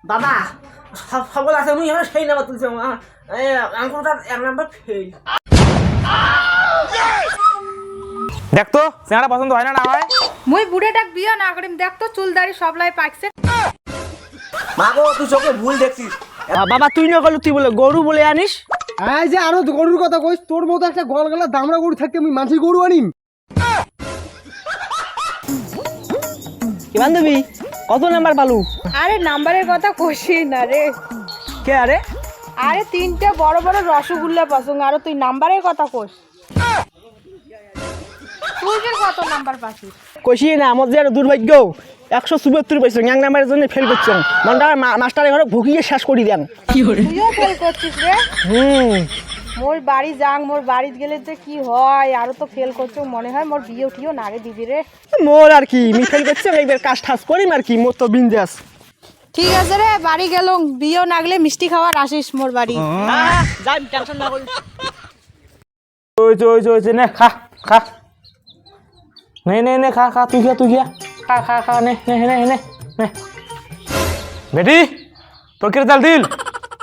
দাদা সকল আছে মুই এখন সেই নাম্বার তুলছি আঙ্কুলটার 1 নাম্বার ফেল। দেখতো চেহারা পছন্দ হয় না না হয় মুই বুড়েটাক বিয়ে না করিম, দেখতো চুল দাড়ি সবলাই পাকছে। মা গো তুই চোখে ভুল দেখছিস। বাবা তুই না করলে তুই বলে গরু বলে আনিস। এই যে আরো গরুর কথা কইস, তোর মতো একটা গলগলা দামড়া গরু থাকতে আমি মাঝি গরু আনিম। কি বান্ধবী কত নাম্বার পালু? আরে নাম্বারের কথা কষি না রে। কে আরে? আরে 3টে বড় বড় রসগোল্লা পছন্দ, আর তুই নাম্বারের কথা কোষ। তুই যে কত নাম্বার পাছিস? কষি না আমার যে আরো দুর্ভাগ্য 174 পাইছো, এক নাম্বারের জন্য ফেল করছো। মনটা মাস্টারের ঘরে ভুকিয়ে শেষ করি দেন। তুইও ফেল করছিস রে। মোর বাড়ি যাং, মোর বাড়িতে গেলে যে কি হয়, আরো তো ফেল করছো মনে হয়। মোর বিয়ে উঠিও না রে দিবি রে। মোর আর কি মি ফেল করছে, এইবার কাজ ঠাস করিম আর কি, মোর তো বিন্দাস। ঠিক আছে রে, বাড়ি গেলুম। বিয়েও না গেলে মিষ্টি খাওয়ার আসিস মোর বাড়ি। যাই টেনশন না করিস। ওই নে খা খা নে খা খা তুই গিয়া খা খা খা নে বেটি তোর কি রেজাল্ট দিল?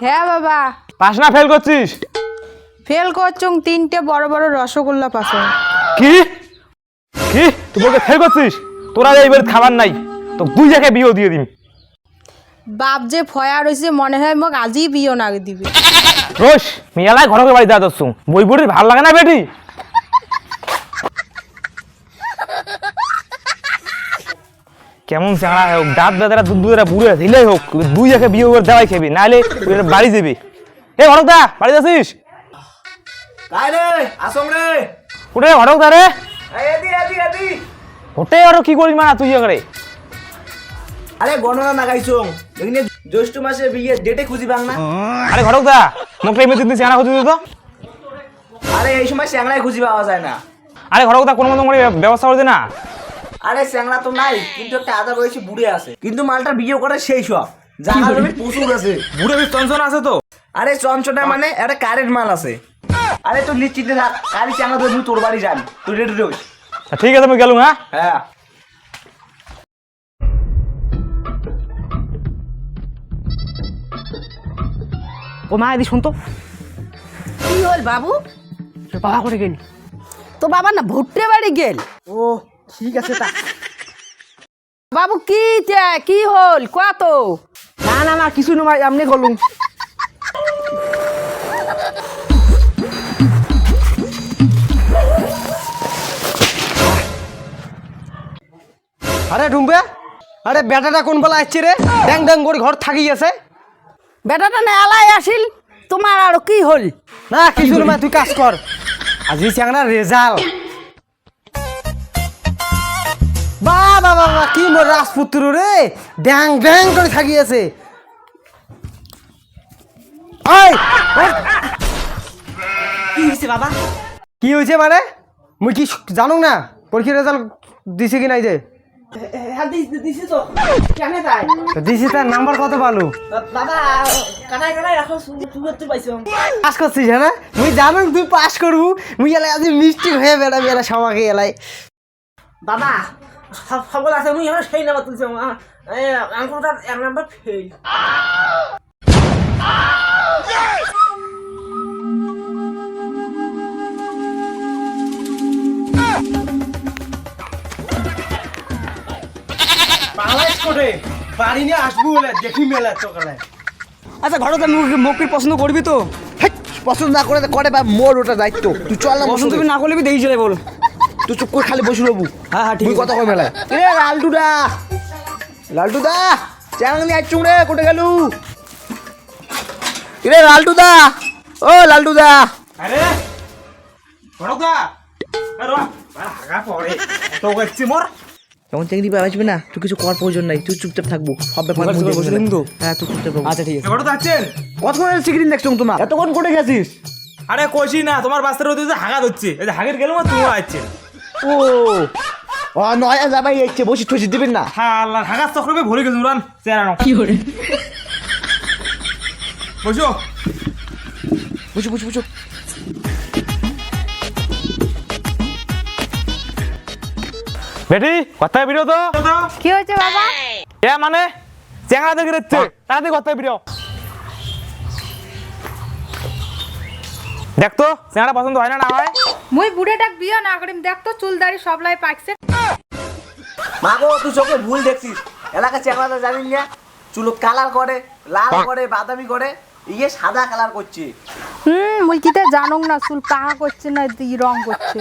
হ্যাঁ বাবা পাস না ফেল করছিস? ফেল করছুম, 3টে বড় বড় রসগোল্লা পাছুম। কি কি তুই বলতে ফেল করছিস? তোরা এইবার খাবার নাই তো 2 জায়গায় বিয়ে দিয়ে দিম। বাপ যে ফয়া রয়েছে মনে হয় মোক আজই বিয়ে না দিবি। রোশ মিয়ালায় ঘরকে বাড়ি দেওয়া দোস বই বুড়ির ভাল লাগে না বেটি? কেমন চাঁড়া হোক, দাঁত বেদারা দুধ দুধেরা বুড়ে দিলেই হোক, 2 জায়গায় বিয়ে করে দেওয়াই খেবি, নাহলে বাড়ি যাবি। এ ঘটক দা বাড়ি যাচ্ছিস? কাই রে আসং রে। উঠে ঘটক দা রে এদি ওটে আরো কি করিস মা তুই করে? আরে গণনা নাগাইছং এখানে জ্যৈষ্ঠ মাসে বিয়ে ডেটে খুঁজি বাং না। আরে ঘটক দা মোকে এমনি দিন চেনা খুঁজি তো। আরে এই সময় স্যাংরাই খুঁজি পাওয়া যায় না। আরে ঘটক দা কোনো মতো করে ব্যবস্থা করে দে না। আরে স্যাংরা তো নাই, কিন্তু একটা আদা বয়সী বুড়ে আছে, কিন্তু মালটার বিয়ে করে সেই সব জায়গা জমি প্রচুর আছে। বুড়ে বেশ চঞ্চন আছে তো। আরে চঞ্চনা মানে একটা কারেন্ট মাল আছে। আরে তুই নিশ্চিন্তে থাক, কারি চ্যাংরা ধরে তোর বাড়ি যান, তুই রেডি রইস। ঠিক আছে আমি গেলুম। হ্যাঁ হ্যাঁ ও মা এদি শুনতো কি হল বাবু? বাবা করে গেলি। তো বাবা না ভুট্টে বাড়ি গেল। ও ঠিক আছে তা। বাবু কি হল কত? না কিছু নয়, এমনি গলুম। আরে ডুমবে, আরে বেটাটা কোন বেলা আসছে রে? ড্যাং ড্যাং করে ঘর থাকি আছে। বেটাটা না এলাই আসিল, তোমার আর কি হল? না কিছু নয়, তুই কাজ কর। আজি চ্যাংড়া রেজাল্ট। বাবা কি মোর রাজপুত্র রে, ড্যাং ড্যাং করে থাকি আছে। কি হয়েছে বাবা? কি হয়েছে মানে মুই কি জানো না পরীক্ষার রেজাল্ট দিছে কি নাই? যে হ্যাঁ দিছি তো, কেন তাই? দিছি তার নাম্বার কত পালু? বাবা কানায় এখন শুনতে পাইছো। পাস করছিস হ্যাঁ? মুই জানো তুই পাস করবু। মুই এলাই আজ মিষ্টি হয়ে বেড়াবি এলাই সবাইকে এলাই। বাবা সকল আছে মুই এখন সেই নাম্বার তুলছি আঙ্কুলটার 1 নাম্বার ফেল। বাংলাদেশ কোটে বাড়ি নিয়ে আসবো বলে দেখি মেলা সকালে। আচ্ছা ঘরে মুখ পছন্দ করবি তো? পছন্দ না করে করে বা মোর ওটা দায়িত্ব, তুই চল না। পছন্দ তুমি না করলে দেখি চলে বল। তুই চুপ করে খালি বসে রবু। হ্যাঁ ঠিক তুই আছে। কথা কই মেলায়। এ লালটুদা চ্যাংলি আইছুং রে, কোটে গেলু? রে লালটুদা, ও লালটুদা। আরে ঘটক দা হাগা পড়ে তো গেছি মোর। যখন চেংড়ি পাওয়া আসবে না, তুই কিছু করার প্রয়োজন নাই, তুই চুপচাপ থাকবো। সব ব্যাপার বসে দিন তো। হ্যাঁ তুই চুপচাপ থাকবো। আচ্ছা ঠিক আছে। ঘটক দা আছেন? কতক্ষণ স্ক্রিন দেখছো তোমার? এতক্ষণ কোটে গেছিস? আরে কইছি না তোমার বাস্তার ওদিকে হাগা ধরছে, এই যে হাগের গেলুম আর তুমি আছেন। ও নয়া যাবাই যাচ্ছে, বসি ঠসি দিবেন না। হ্যাঁ আল্লাহ হাগার চক্রবে ভরে গেছে উড়ান চেরানো। কি করে বসো বুঝু বুঝু বুঝু। বেটি কথা বিরো তো। কি হয়েছে বাবা? এ মানে চ্যাংড়া দেখে রেচ্ছে তাড়াতাড়ি করতে হবে ভিডিও। দেখ তো চ্যাংড়া পছন্দ হয় না না হয়। মুই বুড়েটাক বিয়ে না করিম, দেখ তো চুল দাড়ি সবলাই পাকছে। মা গো তুই চোখে ভুল দেখছিস, এলাকা চ্যাংড়াটা জানিস না, চুল কালার করে, লাল করে, বাদামি করে, ইয়ে সাদা কালার করছে। মুই কিতে জানুক না চুল পাহা করছে না তুই রং করছে।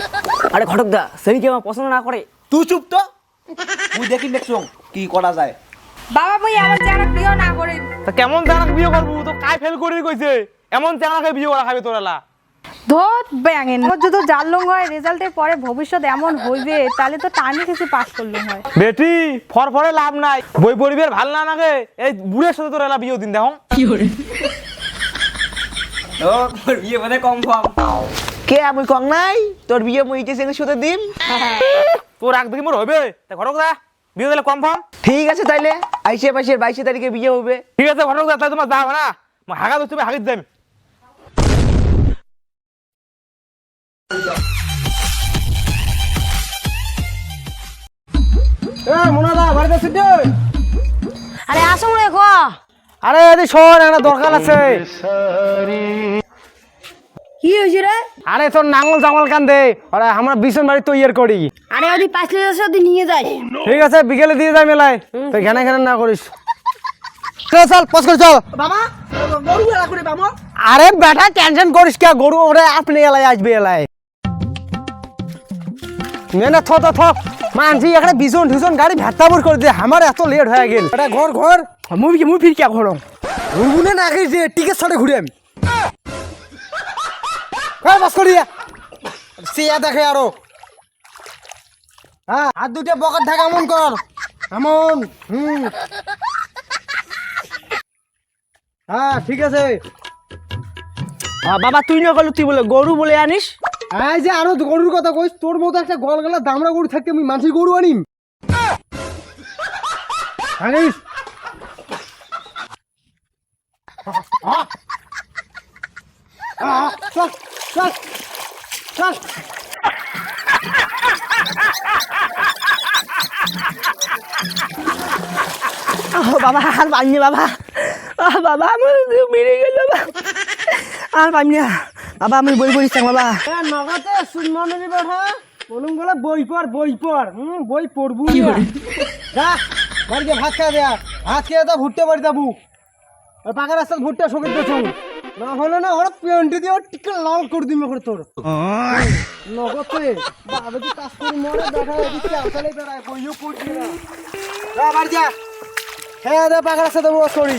আরে ঘটকদা সেই কি আমার পছন্দ না করে? তুই চুপ তো, তুই দেখি দেখছো কি করা যায়। বাবা মুই এমন চ্যাংড়া বিয়ে না করিম। তা কেমন চ্যাংড়া বিয়ে করবো? তো কাই ফেল করে কইছে এমন চ্যাংড়াকে বিয়ে করা খাবে তোরালা। ধত ব্যাঙেন যদি জানলুম হয় রেজাল্টের পরে ভবিষ্যৎ এমন হইবে তাহলে তো টানি কিছু পাস করলুম হয়। বেটি ফরফরে লাভ নাই, বই পরিবের ভাল না লাগে, এই বুড়ের সাথে তোরালা বিয়ে দিন দেখো। ও তোর বিয়ে মানে কনফার্ম। কে আমি কং নাই তোর বিয়ে মই ইটেছে সাথে দিম। তোর আগ দেখি মোর হবে, তা ঘটকদা বিয়ে দিলে কনফার্ম। ঠিক আছে তাইলে আইসে মাসের 22 তারিখে বিয়ে হবে। ঠিক আছে ঘটকদা, তাই তোমার যাবে না, হাগা তো তুমি হাগিত যাই। মোনাদা বাড়িতে আছিস রে? আরে আসুন রে গো। আরে এদি শোন, একটা দরকার আছে। কি হয়েছে রে? আরে তোর নাঙ্গল জাঙ্গল কান দে, আরে আমরা বিছন বাড়ি তৈয়ার করি। আরে ওদি 5 লিটার সাথে নিয়ে যাই। ঠিক আছে বিকেলে দিয়ে যাই মেলায়, তুই ঘেনা ঘেনা না করিস। চল পস করে চল। বাবা গরু এলা করে বাবা। আরে বেটা টেনশন করিস কে, গরু ওরে আপনি এলায় আসবে এলায়। মেনে থ মানছি এখানে ভীষণ গাড়ি ভেত্তাবুর করে দিয়ে আমার এত লেট হয়ে গেল। এটা ঘর মুই ফির কে ঘর ঘুরবুনে না গেছি যে টিকেট ছাড়ে ঘুরে আমি বাস করি সে দেখে আরো। হ্যাঁ হাত দুটো বকর থাকে এমন কর, এমন হ্যাঁ ঠিক আছে। বাবা তুই না গেল, তুই বলে গরু বলে আনিস। এই যে আরো গরুর কথা কইস, তোর মতো একটা গল গলা দামড়া গরু থাকতে আমি মানসির গরু আনিম। আনিস চল চল চল। বাবা আর পাইনি বাবা, বাবা আমি মেরে গেল বাবা, আর পাইনি বাবা, আমি বই পড়িস বাবা। নগদে শুনমনি বেঠা বলুন বলে বই পড় বই পড়বু যা বাড়িতে ভাত খাওয়া দেয়া, ভাত খেয়ে তো ভুট্টে বাড়ি যাবো, পাকা রাস্তায় ভুট্টা শোকে দেছো না হলে না ওরা পেন্টি দিয়ে টিকে লাল করে দিবে করে তোর নগদে বাবা কি কাজ করি মরে দেখা এদিকে আসলে বেড়ায় বইও পড়ছি না। বাড়ি যা হ্যাঁ পাকা রাস্তা দেবো সরি।